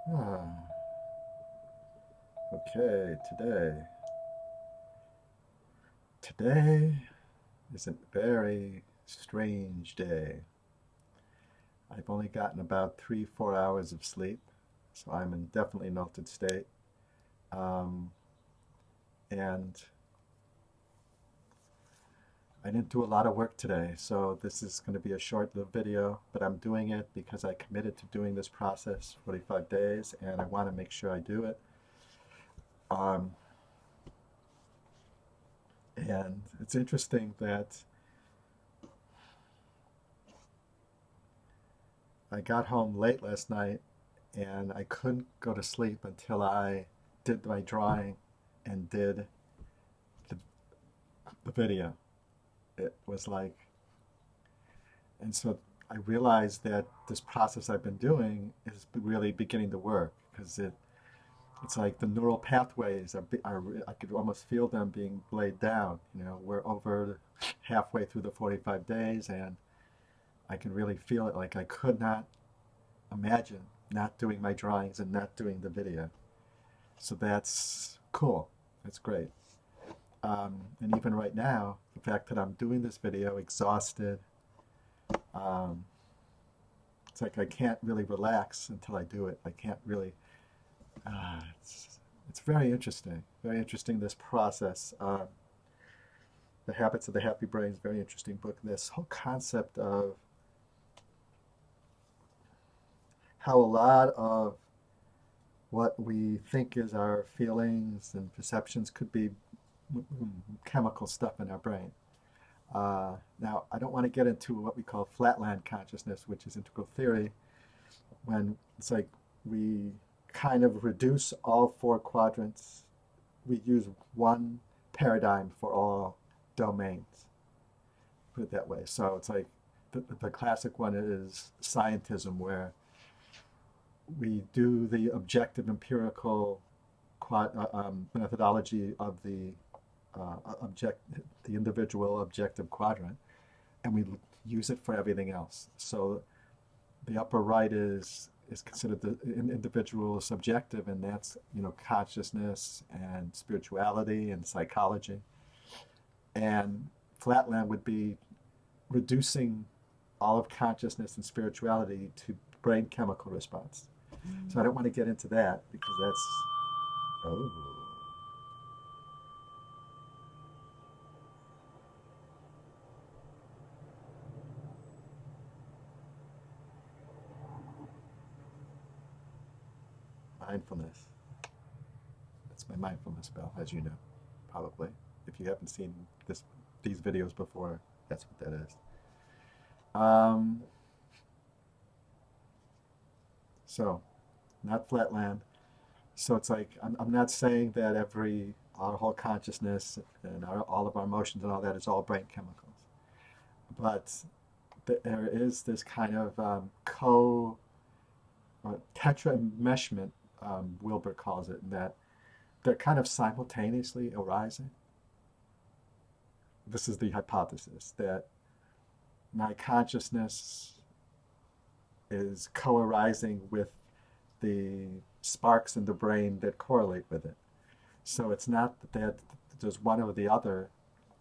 Ah, okay, Today is a very strange day. I've only gotten about 3, 4 hours of sleep, so I'm in definitely an altered state. Um, and I didn't do a lot of work today, so this is going to be a short-lived video, but I'm doing it because I committed to doing this process 45 days, and I want to make sure I do it. Um, and it's interesting that I got home late last night and I couldn't go to sleep until I did my drawing and did the, the video. It was like, and so I realized that this process I've been doing is really beginning to work because it's like the neural pathways are I could almost feel them being laid down. We're over halfway through the 45 days and I can really feel it. Like I could not imagine not doing my drawings and not doing the video. So that's cool. That's great. And even right now, the fact that I'm doing this video exhausted, um, it's like I can't really relax until I do it. I can't really. It's very interesting. Very interesting, this process. The Habits of the Happy Brain is a very interesting book. This whole concept of how a lot of what we think is our feelings and perceptions could be chemical stuff in our brain. Now, I don't want to get into what we call flatland consciousness, which is integral theory, when it's like we kind of reduce all four quadrants. We use one paradigm for all domains, put it that way. So it's like the classic one is scientism, where we do the objective empirical methodology of the individual objective quadrant, and we use it for everything else. So the upper right is considered the individual subjective, and that's consciousness and spirituality and psychology. And flatland would be reducing all of consciousness and spirituality to brain chemical response. So I don't want to get into that because that's oh mindfulness. That's my mindfulness bell, as you know, probably. If you haven't seen these videos before, that's what that is. Um, so, not flatland. So it's like I'm not saying that our whole consciousness and all of our emotions and all that is all brain chemicals, but there is this kind of tetra enmeshment, Wilber calls it, that they're kind of simultaneously arising. This is the hypothesis that my consciousness is co-arising with the sparks in the brain that correlate with it. So it's not that there's one or the other,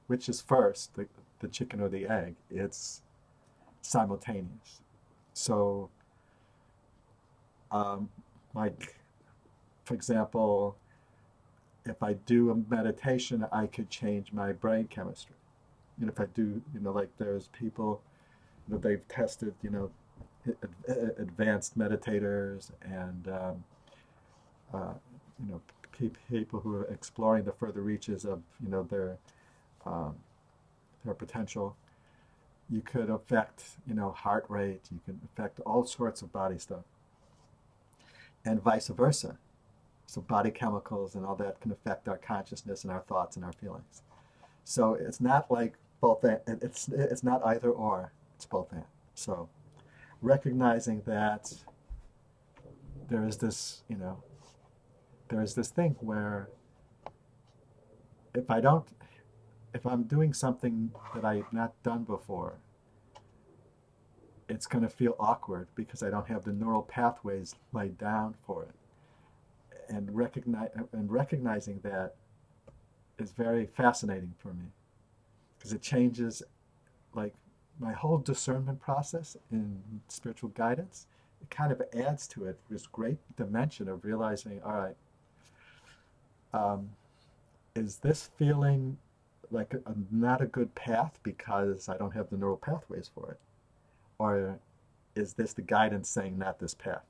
which is first, the chicken or the egg. It's simultaneous. So, um, like, for example, if I do a meditation, I could change my brain chemistry. If I do, like there's people that they've tested, advanced meditators and uh, you know, people who are exploring the further reaches of, um, their potential. You could affect, heart rate. You can affect all sorts of body stuff, and vice versa. So body chemicals and all that can affect our consciousness and our thoughts and our feelings. So it's not like both. It's not either or. It's both and. So recognizing that there is this, there is this thing where if I don't, if I'm doing something that I've not done before, it's going to feel awkward because I don't have the neural pathways laid down for it. And recognizing that is very fascinating for me because it changes like my whole discernment process in spiritual guidance. It kind of adds to it this great dimension of realizing, all right, um, is this feeling like not a good path because I don't have the neural pathways for it? Or is this the guidance saying not this path?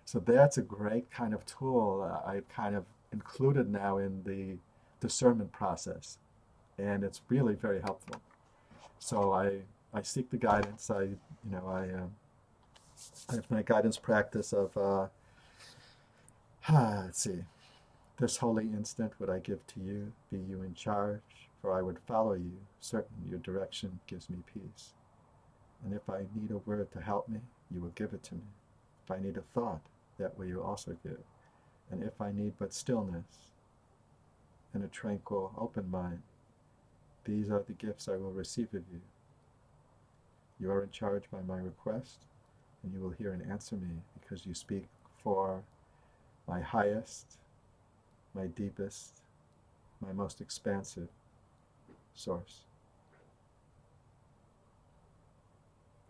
So that's a great kind of tool I kind of included now in the discernment process. And it's really very helpful. So I seek the guidance. I have my guidance practice of, let's see, this holy instant would I give to you, be you in charge, for I would follow you, certain your direction gives me peace. And if I need a word to help me, you will give it to me. If I need a thought, that will you also give. And if I need but stillness and a tranquil, open mind, these are the gifts I will receive of you. You are in charge by my request, and you will hear and answer me because you speak for my highest, my deepest, my most expansive source.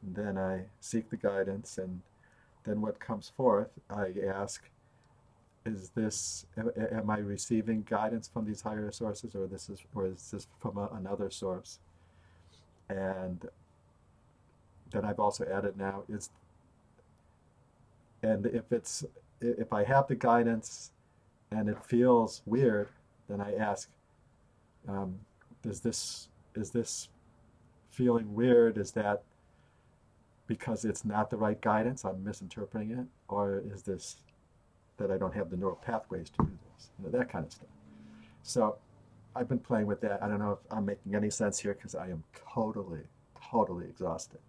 And then I seek the guidance, and then what comes forth, I ask, am I receiving guidance from these higher sources, or is this from another source? And then I've also added now and if I have the guidance and it feels weird, then I ask, is this feeling weird? Is that because it's not the right guidance, I'm misinterpreting it, or is this that I don't have the neural pathways to do this? That kind of stuff. So I've been playing with that. I don't know if I'm making any sense here because I am totally, totally exhausted.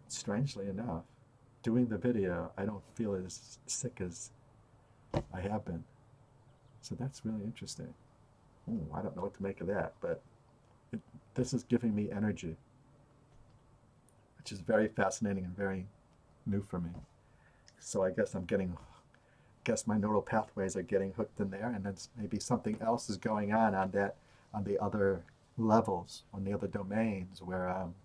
Strangely enough, doing the video, I don't feel as sick as I have been. So that's really interesting. I don't know what to make of that, but this is giving me energy, which is very fascinating and very new for me. So I guess my neural pathways are getting hooked in there, and then maybe something else is going on the other levels, on the other domains where I'm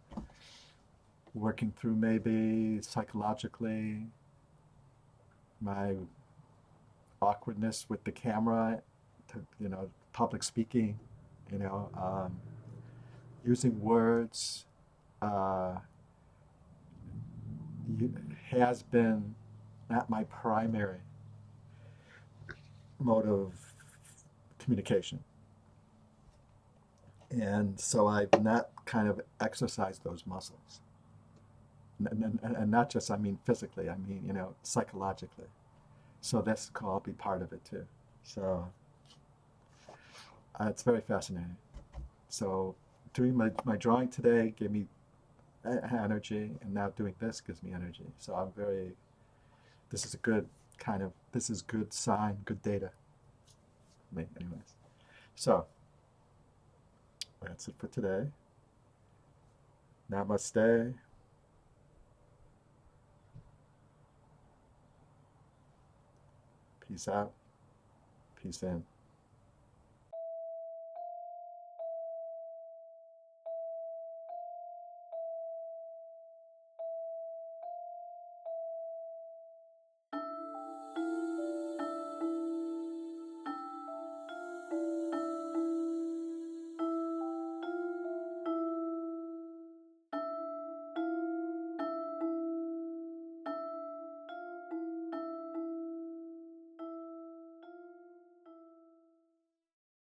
working through maybe psychologically my awkwardness with the camera, public speaking, using words has been not my primary mode of communication. And so I've not kind of exercised those muscles. And not just, I mean, physically, I mean, psychologically. So this could all be part of it too. So it's very fascinating. So doing my drawing today gave me energy, and now doing this gives me energy. So this is good sign, good data for me anyways. So that's it for today. Namaste. Peace out. Peace in.